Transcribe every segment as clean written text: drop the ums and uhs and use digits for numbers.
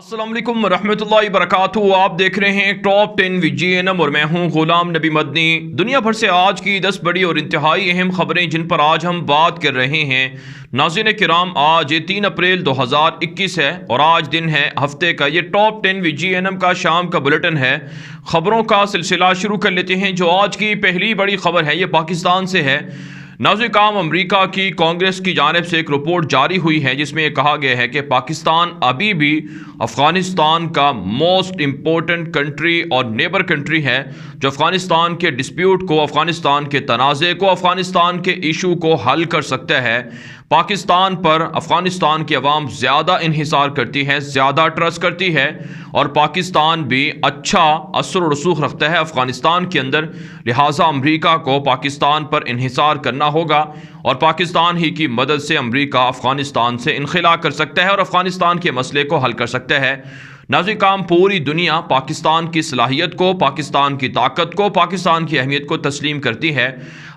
السلام علیکم ورحمۃ اللہ وبرکاتہ۔ آپ دیکھ رہے ہیں ٹاپ 10 VGNM اور میں ہوں غلام نبی مدنی۔ دنیا بھر سے آج کی 10 بڑی اور انتہائی اہم خبریں جن پر آج ہم بات کر رہے ہیں۔ ناظرین کرام، آج 3 اپریل 2021 ہے اور آج دن ہے ہفتے کا۔ یہ ٹاپ 10 VGNM کا شام کا بلیٹن ہے۔ خبروں کا سلسلہ شروع کر لیتے ہیں۔ جو آج کی پہلی بڑی خبر ہے یہ پاکستان سے ہے۔ ناظرین کرام، امریکہ کی کانگریس کی جانب سے ایک رپورٹ جاری ہوئی ہے جس میں یہ کہا گیا ہے کہ پاکستان ابھی بھی افغانستان کا موسٹ امپورٹنٹ کنٹری اور نیبر کنٹری ہے، جو افغانستان کے ڈسپیوٹ کو، افغانستان کے تنازع کو، افغانستان کے ایشو کو حل کر سکتا ہے۔ پاکستان پر افغانستان کی عوام زیادہ انحصار کرتی ہے، زیادہ ٹرسٹ کرتی ہے اور پاکستان بھی اچھا اثر و رسوخ رکھتا ہے افغانستان کے اندر، لہٰذا امریکہ کو پاکستان پر انحصار کرنا ہوگا اور پاکستان ہی کی مدد سے امریکہ افغانستان سے انخلا کر سکتا ہے اور افغانستان کے مسئلے کو حل کر سکتا ہے۔ ناظرین کرام، پوری دنیا پاکستان کی صلاحیت کو، پاکستان کی طاقت کو، پاکستان کی اہمیت کو تسلیم کرتی ہے۔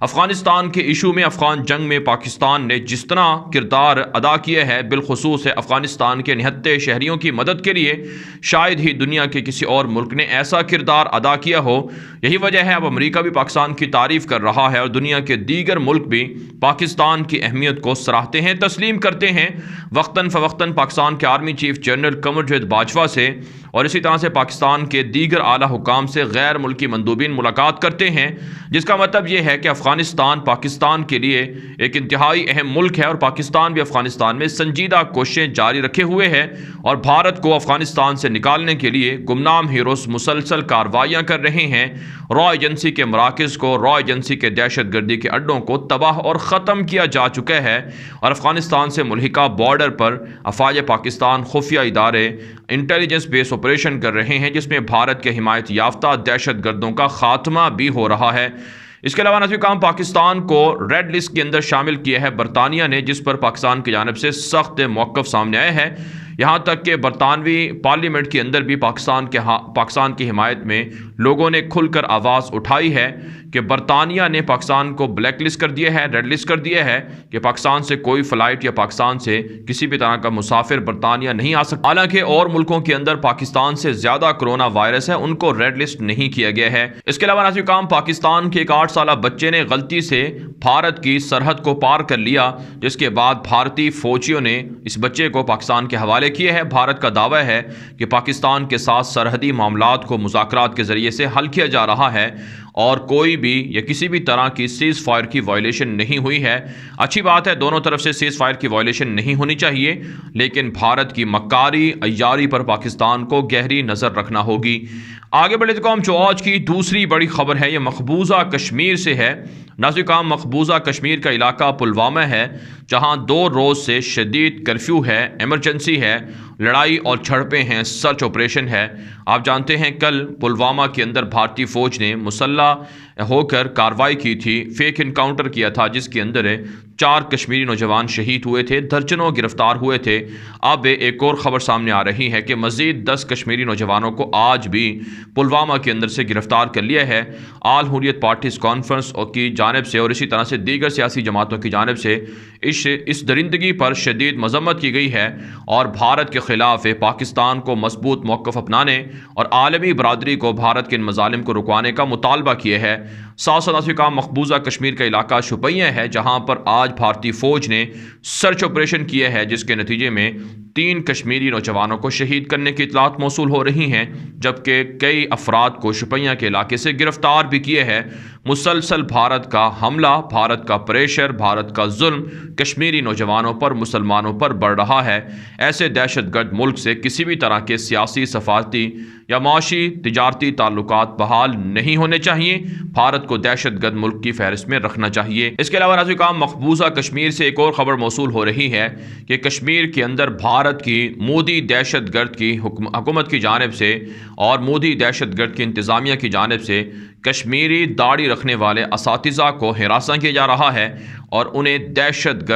افغانستان کے ایشو میں، افغان جنگ میں پاکستان نے جس طرح کردار ادا کیا ہے، بالخصوص افغانستان کے نہتے شہریوں کی مدد کے لیے شاید ہی دنیا کے کسی اور ملک نے ایسا کردار ادا کیا ہو۔ یہی وجہ ہے اب امریکہ بھی پاکستان کی تعریف کر رہا ہے اور دنیا کے دیگر ملک بھی پاکستان کی اہمیت کو سراہتے ہیں، تسلیم کرتے ہیں۔ وقتاً فوقتاً پاکستان کے army chief general Qamar Javed Bajwa سے اور اسی طرح سے پاکستان کے دیگر اعلیٰ حکام سے غیر ملکی مندوبین ملاقات کرتے ہیں، جس کا مطلب یہ ہے کہ افغانستان پاکستان کے لیے ایک انتہائی اہم ملک ہے اور پاکستان بھی افغانستان میں سنجیدہ کوششیں جاری رکھے ہوئے ہے اور بھارت کو افغانستان سے نکالنے کے لیے گمنام ہیروز مسلسل کارروائیاں کر رہے ہیں۔ را ایجنسی کے مراکز کو، را ایجنسی کے دہشت گردی کے اڈوں کو تباہ اور ختم کیا جا چکا ہے اور افغانستان سے ملحقہ بارڈر پر افواج پاکستان خفیہ ادارے انٹیلیجنس بیس آپریشن کر رہے ہیں، جس میں بھارت کے حمایت یافتہ دہشت گردوں کا خاتمہ بھی ہو رہا ہے۔ اس کے علاوہ ناظرین کرام، پاکستان کو ریڈ لسٹ کے اندر شامل کیا ہے برطانیہ نے، جس پر پاکستان کی جانب سے سخت موقف سامنے آیا ہے۔ یہاں تک کہ برطانوی پارلیمنٹ کے اندر بھی پاکستان کی حمایت میں لوگوں نے کھل کر آواز اٹھائی ہے کہ برطانیہ نے پاکستان کو بلیک لسٹ کر دیا ہے، ریڈ لسٹ کر دیا ہے کہ پاکستان سے کوئی فلائٹ یا پاکستان سے کسی بھی طرح کا مسافر برطانیہ نہیں آ سکتا۔ حالانکہ اور ملکوں کے اندر پاکستان سے زیادہ کرونا وائرس ہے، ان کو ریڈ لسٹ نہیں کیا گیا ہے۔ اس کے علاوہ ناظرین کرام، پاکستان کے ایک 8 سالہ بچے نے غلطی سے بھارت کی سرحد کو پار کر لیا، جس کے بعد بھارتی فوجیوں نے اس بچے کو پاکستان کے حوالے کیے ہے۔ بھارت کا دعویٰ ہے کہ پاکستان کے ساتھ سرحدی معاملات کو مذاکرات کے ذریعے سے حل کیا جا رہا ہے اور کوئی بھی یا کسی بھی طرح کی سیز فائر کی وائلیشن نہیں ہوئی ہے۔ اچھی بات ہے، دونوں طرف سے سیز فائر کی وائلیشن نہیں ہونی چاہیے، لیکن بھارت کی مکاری عیاری پر پاکستان کو گہری نظر رکھنا ہوگی۔ آگے بڑھتے ہیں، جو آج کی دوسری بڑی خبر ہے یہ مقبوضہ کشمیر سے ہے۔ ناظرین کرام، مقبوضہ کشمیر کا علاقہ پلوامہ ہے، جہاں 2 روز سے شدید کرفیو ہے، ایمرجنسی ہے، لڑائی اور جھڑپیں ہیں، سرچ آپریشن ہے۔ آپ جانتے ہیں کل پلوامہ کے اندر بھارتی فوج نے مسلح ہو کر کارروائی کی تھی، فیک انکاؤنٹر کیا تھا، جس کے اندر 4 کشمیری نوجوان شہید ہوئے تھے، درجنوں گرفتار ہوئے تھے۔ اب ایک اور خبر سامنے آ رہی ہے کہ مزید 10 کشمیری نوجوانوں کو آج بھی پلوامہ کے اندر سے گرفتار کر لیا ہے۔ آل حریت پارٹیز کانفرنس کی جانب سے اور اسی طرح سے دیگر سیاسی جماعتوں کی جانب سے اس درندگی پر شدید مذمت کی گئی ہے اور بھارت کے خلاف پاکستان کو مضبوط موقف اپنانے اور عالمی برادری کو بھارت کے ان مظالم کو رکوانے کا مطالبہ کیا ہے۔ ساتھ ساتھ کا مقبوضہ کشمیر کا علاقہ شوپیاں ہے، جہاں پر آج بھارتی فوج نے سرچ آپریشن کیا ہے، جس کے نتیجے میں 3 کشمیری نوجوانوں کو شہید کرنے کی اطلاعات موصول ہو رہی ہیں، جبکہ کئی افراد کو شوپیاں کے علاقے سے گرفتار بھی کیے ہیں۔ مسلسل بھارت کا حملہ، بھارت کا پریشر، بھارت کا ظلم کشمیری نوجوانوں پر، مسلمانوں پر بڑھ رہا ہے۔ ایسے دہشت گرد ملک سے کسی بھی طرح کے سیاسی، سفارتی یا معاشی تجارتی تعلقات بحال نہیں ہونے چاہیے۔ بھارت کو دہشت گرد ملک کی فہرست میں رکھنا چاہیے۔ اس کے علاوہ ناظرین کرام، مقبوضہ کشمیر سے ایک اور خبر موصول ہو رہی ہے کہ کشمیر کے اندر بھارت کی مودی دہشت گرد کی حکومت کی جانب سے اور مودی دہشت گرد کی انتظامیہ کی جانب سے کشمیری داڑھی رکھنے والے اساتذہ کو ہراساں کیا جا رہا ہے اور انہیں دہشت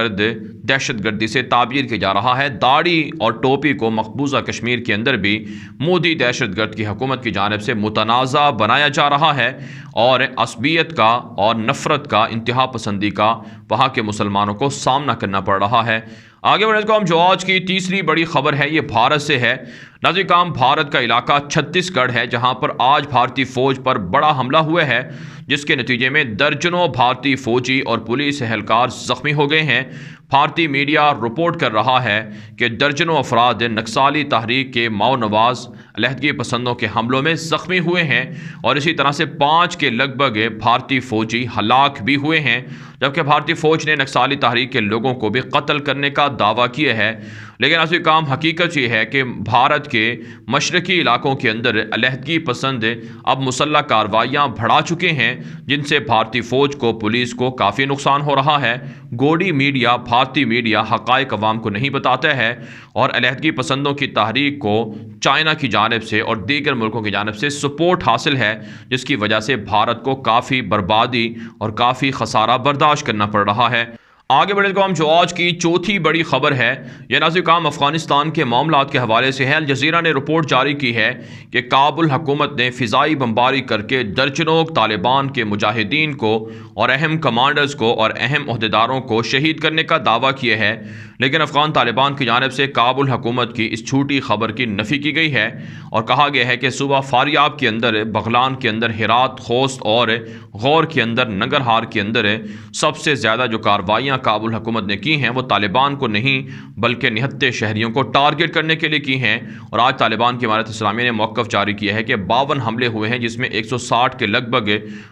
گردی سے تعبیر کیا جا رہا ہے۔ داڑھی اور ٹوپی کو مقبوضہ کشمیر کے اندر بھی مودی دہشت گرد کی حکومت کی جانب سے متنازع بنایا جا رہا ہے اور عصبیت کا اور نفرت کا، انتہا پسندی کا وہاں کے مسلمانوں کو سامنا کرنا پڑ رہا ہے۔ آگے بڑھنے کو ہم جو آج کی تیسری بڑی خبر ہے یہ بھارت سے ہے۔ ناظرین کرام، بھارت کا علاقہ چھتیس گڑھ ہے جہاں پر آج بھارتی فوج پر بڑا حملہ ہوا ہے، جس کے نتیجے میں درجنوں بھارتی فوجی اور پولیس اہلکار زخمی ہو گئے ہیں۔ بھارتی میڈیا رپورٹ کر رہا ہے کہ درجنوں افراد نکسالی تحریک کے ماؤ نواز علیحدگی پسندوں کے حملوں میں زخمی ہوئے ہیں اور اسی طرح سے 5 کے لگ بھگ بھارتی فوجی ہلاک بھی ہوئے ہیں، جبکہ بھارتی فوج نے نکسالی تحریک کے لوگوں کو بھی قتل کرنے کا دعویٰ کیا ہے۔ لیکن ایسی کام حقیقت یہ ہے کہ بھارت کے مشرقی علاقوں کے اندر علیحدگی پسند اب مسلح کارروائیاں بڑھا چکے ہیں، جن سے بھارتی فوج کو، پولیس کو کافی نقصان ہو رہا ہے۔ گوڑی میڈیا، بھارتی میڈیا حقائق عوام کو نہیں بتاتا ہے اور علیحدگی پسندوں کی تحریک کو چائنا کی جانب سے اور دیگر ملکوں کی جانب سے سپورٹ حاصل ہے، جس کی وجہ سے بھارت کو کافی بربادی اور کافی خسارہ برداشت کرنا پڑ رہا ہے۔ آگے بڑھنے کو ہم جو آج کی چوتھی بڑی خبر ہے یہ ناظرین کرام افغانستان کے معاملات کے حوالے سے ہے۔ الجزیرہ نے رپورٹ جاری کی ہے کہ کابل حکومت نے فضائی بمباری کر کے درجنوں طالبان کے مجاہدین کو اور اہم کمانڈرز کو اور اہم عہدیداروں کو شہید کرنے کا دعویٰ کیا ہے، لیکن افغان طالبان کی جانب سے کابل حکومت کی اس جھوٹی خبر کی نفی کی گئی ہے اور کہا گیا ہے کہ صوبہ فاریاب کے اندر، بغلان کے اندر، ہرات، خوست اور غور کے اندر، ننگرہار کے اندر سب سے زیادہ جو کارروائیاں کابل حکومت نے کی ہیں وہ طالبان کو نہیں بلکہ نہتے شہریوں کو ٹارگٹ کرنے کے لیے کی ہیں۔ اور آج طالبان کی امارت اسلامیہ نے موقف جاری کیا ہے کہ 52 حملے ہوئے ہیں، جس میں 160 کے لگ بھگ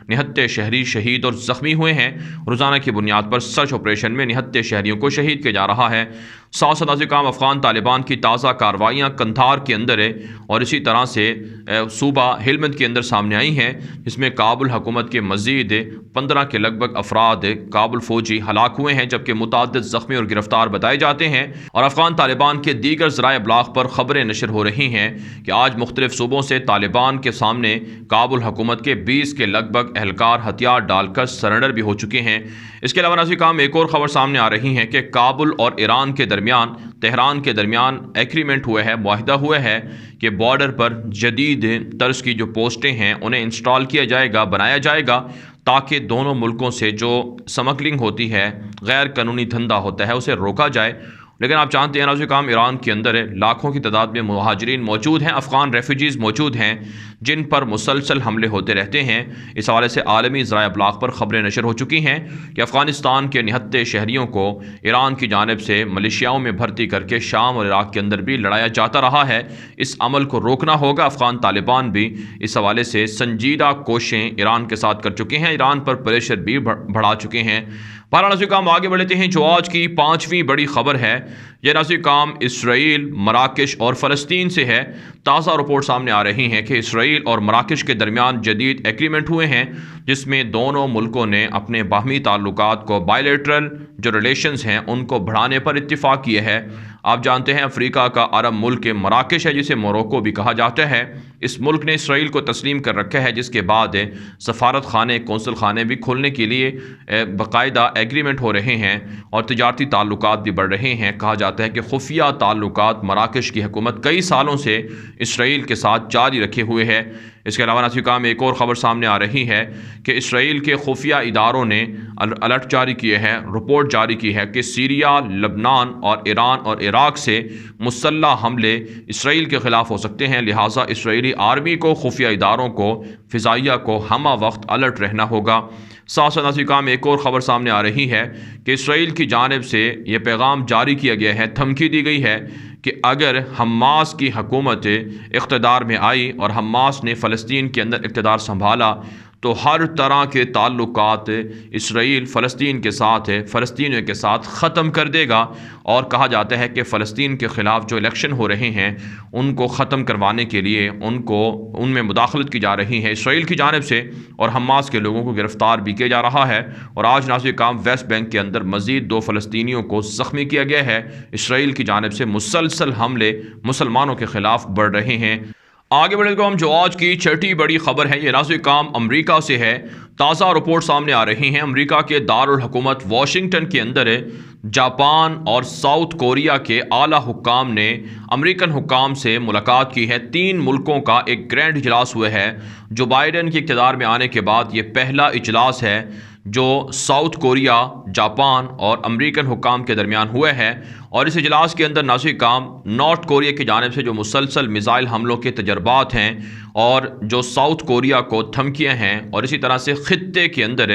نہتے شہری شہید اور زخمی ہوئے ہیں۔ روزانہ کی بنیاد پر سرچ آپریشن میں نہتے شہریوں کو شہید کیا جا رہا ہے۔ ساتھ ساتھ کام افغان طالبان کی تازہ کارروائیاں کندھار کے اندر ہے اور اسی طرح سے صوبہ ہلمند کے اندر سامنے آئی ہیں، جس میں کابل حکومت کے مزید 15 کے لگ بھگ افراد کابل فوجی ہلاک ہوئے ہیں، جبکہ متعدد زخمی اور گرفتار بتائے جاتے ہیں۔ اور افغان طالبان کے دیگر ذرائع ابلاغ پر خبریں نشر ہو رہی ہیں کہ آج مختلف صوبوں سے طالبان کے سامنے کابل حکومت کے 20 کے لگ بھگ اہلکار ہتھیار ڈال کر سرنڈر بھی ہو چکے ہیں۔ اس کے علاوہ ناظرین کرام ایک اور خبر سامنے آ رہی ہے کہ کابل اور ایران کے درمیان، تہران کے درمیان ایگریمنٹ ہوا ہے، معاہدہ ہوا ہے کہ بارڈر پر جدید طرز کی جو پوسٹیں ہیں انہیں انسٹال کیا جائے گا، بنایا جائے گا، تاکہ دونوں ملکوں سے جو سمگلنگ ہوتی ہے، غیر قانونی دھندا ہوتا ہے، اسے روکا جائے۔ لیکن آپ جانتے ہیں ناظرین کرام ایران کے اندر لاکھوں کی تعداد میں مہاجرین موجود ہیں، افغان ریفیوجیز موجود ہیں، جن پر مسلسل حملے ہوتے رہتے ہیں۔ اس حوالے سے عالمی ذرائع ابلاغ پر خبریں نشر ہو چکی ہیں کہ افغانستان کے نہتے شہریوں کو ایران کی جانب سے ملیشیاؤں میں بھرتی کر کے شام اور عراق کے اندر بھی لڑایا جاتا رہا ہے۔ اس عمل کو روکنا ہوگا۔ افغان طالبان بھی اس حوالے سے سنجیدہ کوششیں ایران کے ساتھ کر چکے ہیں، ایران پر پریشر بھی بڑھا چکے ہیں۔ بہرحال ناظرین کرام آگے بڑھتے ہیں جو آج کی پانچویں بڑی خبر ہے یہ ناظرین کرام اسرائیل، مراکش اور فلسطین سے ہے۔ تازہ رپورٹ سامنے آ رہی ہیں کہ اسرائیل اور مراکش کے درمیان جدید ایگریمنٹ ہوئے ہیں، جس میں دونوں ملکوں نے اپنے باہمی تعلقات کو، بائیلیٹرل جو ریلیشنز ہیں ان کو بڑھانے پر اتفاق کیا ہے۔ آپ جانتے ہیں افریقہ کا عرب ملک مراکش ہے، جسے موروکو بھی کہا جاتا ہے۔ اس ملک نے اسرائیل کو تسلیم کر رکھا ہے، جس کے بعد سفارت خانے، قونصل خانے بھی کھولنے کے لیے باقاعدہ ایگریمنٹ ہو رہے ہیں اور تجارتی تعلقات بھی بڑھ رہے ہیں۔ کہا جاتا ہے کہ خفیہ تعلقات مراکش کی حکومت کئی سالوں سے اسرائیل کے ساتھ جاری رکھے ہوئے ہے۔ اس کے علاوہ ناظرین کرام ایک اور خبر سامنے آ رہی ہے کہ اسرائیل کے خفیہ اداروں نے الرٹ جاری کیے ہیں، رپورٹ جاری کی ہے کہ سیریا، لبنان اور ایران اور عراق سے مسلح حملے اسرائیل کے خلاف ہو سکتے ہیں، لہٰذا اسرائیلی آرمی کو، خفیہ اداروں کو، فضائیہ کو ہمہ وقت الرٹ رہنا ہوگا۔ ساتھ ساتھ ناظرین کرام ایک اور خبر سامنے آ رہی ہے کہ اسرائیل کی جانب سے یہ پیغام جاری کیا گیا ہے، دھمکی دی گئی ہے کہ اگر حماس کی حکومت اقتدار میں آئی اور حماس نے فلسطین کے اندر اقتدار سنبھالا تو ہر طرح کے تعلقات اسرائیل فلسطین کے ساتھ، فلسطینیوں کے ساتھ ختم کر دے گا۔ اور کہا جاتا ہے کہ فلسطین کے خلاف جو الیکشن ہو رہے ہیں ان کو ختم کروانے کے لیے ان میں مداخلت کی جا رہی ہے اسرائیل کی جانب سے، اور حماس کے لوگوں کو گرفتار بھی کیا جا رہا ہے۔ اور آج ناظرین کرام ویسٹ بینک کے اندر مزید 2 فلسطینیوں کو زخمی کیا گیا ہے۔ اسرائیل کی جانب سے مسلسل حملے مسلمانوں کے خلاف بڑھ رہے ہیں۔ آگے بڑھے تو ہم جو آج کی چھٹی بڑی خبر ہے یہ ناظرین کام امریکہ سے ہے۔ تازہ رپورٹ سامنے آ رہی ہیں امریکہ کے دارالحکومت واشنگٹن کے اندر جاپان اور ساؤتھ کوریا کے اعلیٰ حکام نے امریکن حکام سے ملاقات کی ہے۔ 3 ملکوں کا ایک گرینڈ اجلاس ہوا ہے جو بائیڈن کے اقتدار میں آنے کے بعد یہ پہلا اجلاس ہے جو ساؤتھ کوریا، جاپان اور امریکن حکام کے درمیان ہوئے ہے۔ اور اس اجلاس کے اندر ناظرین کام نارتھ کوریا کی جانب سے جو مسلسل میزائل حملوں کے تجربات ہیں اور جو ساؤتھ کوریا کو دھمکیاں ہیں اور اسی طرح سے خطے کے اندر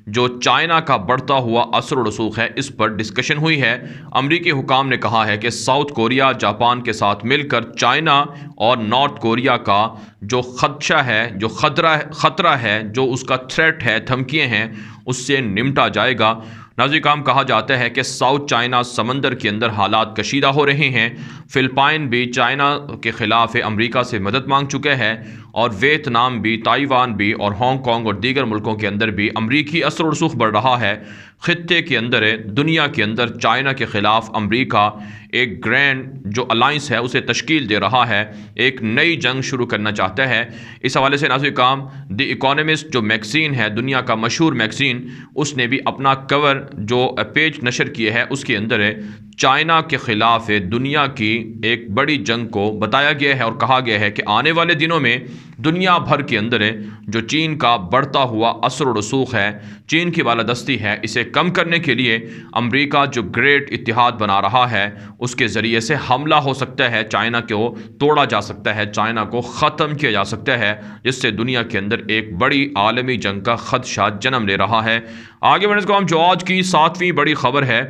جو چائنا کا بڑھتا ہوا اثر و رسوخ ہے اس پر ڈسکشن ہوئی ہے۔ امریکی حکام نے کہا ہے کہ ساؤتھ کوریا جاپان کے ساتھ مل کر چائنا اور نارتھ کوریا کا جو خدشہ ہے، جو خطرہ ہے، جو اس کا تھریٹ ہے، دھمکیاں ہیں، اس سے نمٹا جائے گا۔ ناظرین کام کہا جاتا ہے کہ ساؤتھ چائنا سمندر کے اندر حالات کشیدہ ہو رہے ہیں۔ فلپائن بھی چائنا کے خلاف امریکہ سے مدد مانگ چکے ہیں اور ویتنام بھی، تائیوان بھی اور ہانگ کانگ اور دیگر ملکوں کے اندر بھی امریکی اثر و رسوخ بڑھ رہا ہے۔ خطے کے اندر، دنیا کے اندر چائنا کے خلاف امریکہ ایک گرینڈ جو الائنس ہے اسے تشکیل دے رہا ہے، ایک نئی جنگ شروع کرنا چاہتا ہے۔ اس حوالے سے ناظرین کام دی اکانومسٹ جو میگزین ہے، دنیا کا مشہور میگزین، اس نے بھی اپنا کور جو پیج نشر کیا ہے اس کے اندر چائنا کے خلاف دنیا کی ایک بڑی جنگ کو بتایا گیا ہے اور کہا گیا ہے کہ آنے والے دنوں میں دنیا بھر کے اندر جو چین کا بڑھتا ہوا اثر و رسوخ ہے، چین کی بالادستی ہے، اسے کم کرنے کے لیے امریکہ جو گریٹ اتحاد بنا رہا ہے اس کے ذریعے سے حملہ ہو سکتا ہے، چائنا کو توڑا جا سکتا ہے، چائنا کو ختم کیا جا سکتا ہے، جس سے دنیا کے اندر ایک بڑی عالمی جنگ کا خدشہ جنم لے رہا ہے۔ آگے بڑھنے کو ہم جو آج کی 7ویں بڑی خبر ہے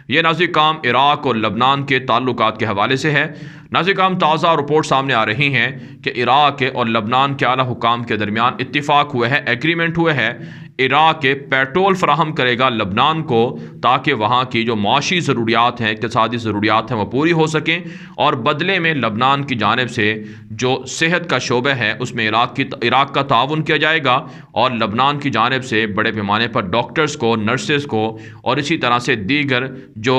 یہ ناظرین کام عراق اور لبنان کے تعلقات کے حوالے سے ہے۔ ناظرین کام تازہ رپورٹ سامنے آ رہی ہیں کہ عراق اور لبنان کے اعلیٰ حکام کے درمیان اتفاق ہوا ہے، ایگریمنٹ ہوا ہے۔ عراق پیٹرول فراہم کرے گا لبنان کو تاکہ وہاں کی جو معاشی ضروریات ہیں، اقتصادی ضروریات ہیں وہ پوری ہو سکیں، اور بدلے میں لبنان کی جانب سے جو صحت کا شعبہ ہے اس میں عراق کا تعاون کیا جائے گا، اور لبنان کی جانب سے بڑے پیمانے پر ڈاکٹرز کو، نرسز کو اور اسی طرح سے دیگر جو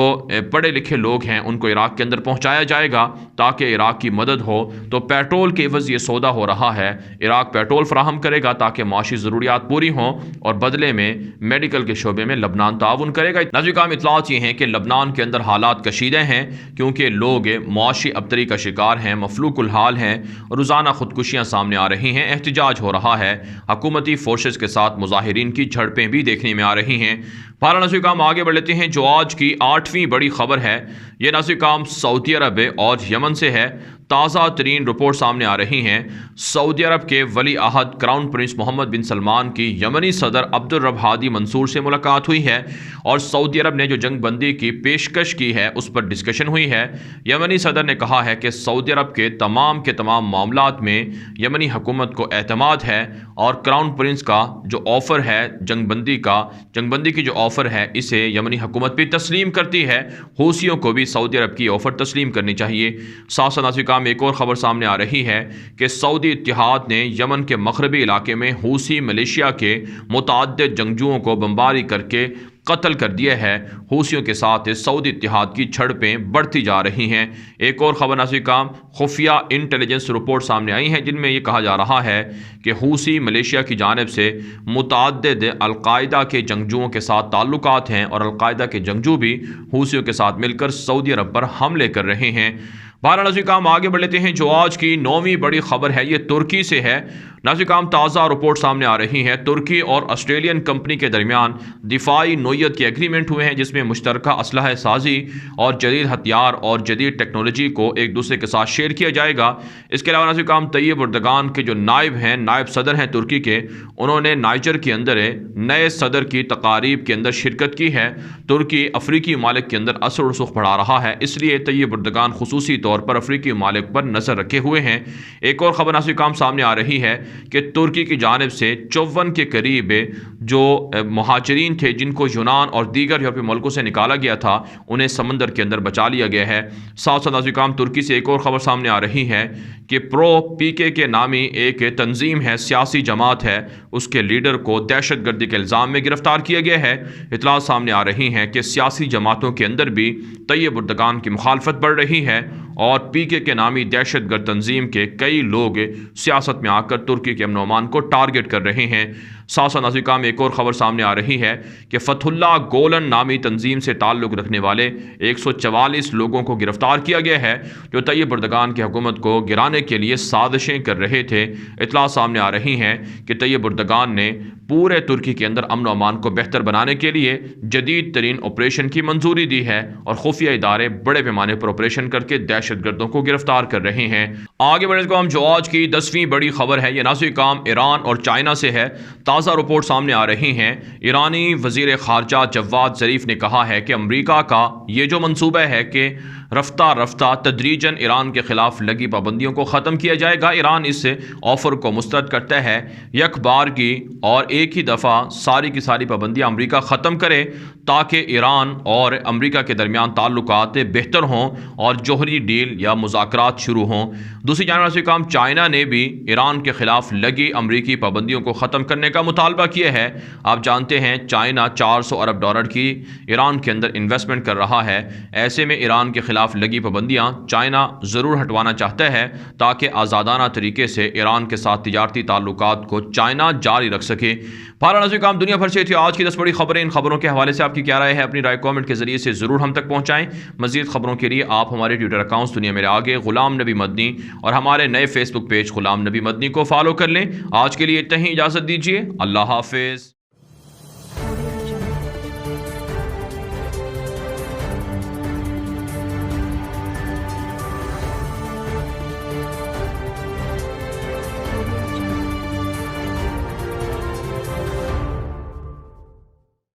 پڑھے لکھے لوگ ہیں ان کو عراق کے اندر پہنچایا جائے گا تاکہ عراق کی مدد ہو۔ تو پیٹرول کے عوض یہ سودا ہو رہا ہے، عراق پیٹرول فراہم کرے گا تاکہ معاشی ضروریات پوری ہوں، اور بدلے میں میڈیکل کے شعبے میں لبنان تعاون کرے گا۔ ناظرین کام اطلاعات یہ ہیں کہ لبنان کے اندر حالات کشیدہ ہیں کیونکہ لوگ معاشی ابتری کا شکار ہیں، مفلوک الحال ہیں، روزانہ خودکشیاں سامنے آ رہی ہیں، احتجاج ہو رہا ہے، حکومتی فورسز کے ساتھ مظاہرین کی جھڑپیں بھی دیکھنے میں آ رہی ہیں۔ بہرحال ناظرین کام آگے بڑھ لیتے ہیں جو آج کی 8ویں بڑی خبر ہے یہ ناظرین کام سعودی عرب اور یمن سے ہے۔ تازہ ترین رپورٹ سامنے آ رہی ہیں سعودی عرب کے ولی عہد کراؤن پرنس محمد بن سلمان کی یمنی صدر عبد الرب ہادی منصور سے ملاقات ہوئی ہے، اور سعودی عرب نے جو جنگ بندی کی پیشکش کی ہے اس پر ڈسکشن ہوئی ہے۔ یمنی صدر نے کہا ہے کہ سعودی عرب کے تمام معاملات میں یمنی حکومت کو اعتماد ہے، اور کراؤن پرنس کا جو آفر ہے جنگ بندی کی جو آفر ہے اسے یمنی حکومت بھی تسلیم کرتی ہے، حوثیوں کو بھی سعودی عرب کی آفر تسلیم کرنی چاہیے۔ ساتھ ساتھ ایک اور خبر سامنے آ رہی ہے کہ سعودی اتحاد نے یمن کے مغربی علاقے میں حوثی ملیشیا کے متعدد جنگجوؤں کو بمباری کر کے قتل کر دیا ہے۔ حوثیوں کے ساتھ سعودی اتحاد کی جھڑپیں بڑھتی جا رہی ہیں۔ ایک اور خبر ناظرین کام خفیہ انٹیلیجنس رپورٹ سامنے آئی ہیں جن میں یہ کہا جا رہا ہے کہ حوثی ملیشیا کی جانب سے متعدد القاعدہ کے جنگجوؤں کے ساتھ تعلقات ہیں، اور القاعدہ کے جنگجو بھی حوثیوں کے ساتھ مل کر سعودی عرب پر حملے کر رہے ہیں۔ بہرحال ناظرین کام آگے بڑھ لیتے ہیں جو آج کی 9ویں بڑی خبر ہے یہ ترکی سے ہے۔ ناظرین کام تازہ رپورٹ سامنے آ رہی ہے ترکی اور آسٹریلین کمپنی کے درمیان دفاعی نوعیت کے ایگریمنٹ ہوئے ہیں جس میں مشترکہ اسلحہ سازی اور جدید ہتھیار اور جدید ٹیکنالوجی کو ایک دوسرے کے ساتھ شیئر کیا جائے گا۔ اس کے علاوہ ناظرین کام طیب اردگان کے جو نائب صدر ہیں ترکی کے، انہوں نے نائجر کے اندر نئے صدر کی تقاریب کے اندر شرکت کی ہے۔ ترکی افریقی ممالک کے اندر اثر و رسوخ بڑھا رہا ہے، اس لیے طیب اردگان خصوصی طور پر افریقی ممالک پر نظر رکھے ہوئے ہیں۔ ایک اور خبر ناظرین کام سامنے آ رہی ہے کہ ترکی کی جانب سے 54 کے قریب جو مہاجرین تھے جن کو یونان اور دیگر یورپی ملکوں سے نکالا گیا تھا انہیں سمندر کے اندر بچا لیا گیا ہے۔ ساتھ ساتھ ناظرین ترکی سے ایک اور خبر سامنے آ رہی ہے کہ پرو پی کے نامی ایک تنظیم ہے، سیاسی جماعت ہے، اس کے لیڈر کو دہشت گردی کے الزام میں گرفتار کیا گیا ہے۔ اطلاعات سامنے آ رہی ہیں کہ سیاسی جماعتوں کے اندر بھی طیب اردگان کی مخالفت بڑھ رہی ہے، اور PKK کے نامی دہشت گرد تنظیم کے کئی لوگ سیاست میں آ کر ترکی کے امن و امان کو ٹارگٹ کر رہے ہیں۔ ساتھ ناظرین میں ایک اور خبر سامنے آ رہی ہے کہ فتح اللہ گولن نامی تنظیم سے تعلق رکھنے والے 144 لوگوں کو گرفتار کیا گیا ہے جو طیب اردگان کی حکومت کو گرانے کے لیے سازشیں کر رہے تھے۔ اطلاع سامنے آ رہی ہیں کہ طیب اردگان نے پورے ترکی کے اندر امن و امان کو بہتر بنانے کے لیے جدید ترین آپریشن کی منظوری دی ہے اور خفیہ ادارے بڑے پیمانے پر آپریشن کر کے دہشت گردوں کو گرفتار کر رہے ہیں۔ آگے بڑھنے کو ہم جو آج کی 10ویں بڑی خبر ہے یہ ناظرین کام ایران اور چائنا سے ہے۔ تازہ رپورٹ سامنے آ رہی ہیں۔ ایرانی وزیر خارجہ جواد ظریف نے کہا ہے کہ امریکہ کا یہ جو منصوبہ ہے کہ رفتہ رفتہ تدریجاً ایران کے خلاف لگی پابندیوں کو ختم کیا جائے گا، ایران اس آفر کو مسترد کرتا ہے یک بار کی اور ایک ہی دفعہ ساری کی ساری پابندیاں امریکہ ختم کرے تاکہ ایران اور امریکہ کے درمیان تعلقات بہتر ہوں اور جوہری ڈیل یا مذاکرات شروع ہوں۔ دوسری جانب سے کام چائنا نے بھی ایران کے خلاف لگی امریکی پابندیوں کو ختم کرنے کا مطالبہ کیا ہے۔ آپ جانتے ہیں چائنا $400 ارب کی ایران کے اندر انویسٹمنٹ کر رہا ہے، ایسے میں ایران کے خلاف لگی پابندیاں چائنا ضرور ہٹوانا چاہتا ہے تاکہ آزادانہ طریقے سے ایران کے ساتھ تجارتی تعلقات کو چائنا جاری رکھ سکے۔ ناظرین کام دنیا بھر سے تھی آج کی 10 بڑی خبریں۔ ان خبروں کے حوالے سے آپ کی کیا رائے ہے؟ اپنی رائے کامنٹ کے ذریعے سے ضرور ہم تک پہنچائیں۔ مزید خبروں کے لیے آپ ہمارے ٹویٹر اکاؤنٹس دنیا میرے آگے غلام نبی مدنی اور ہمارے نئے فیس بک پیج غلام نبی مدنی کو فالو کر لیں۔ آج کے لیے اتنا ہی، اجازت دیجیے، اللہ حافظ۔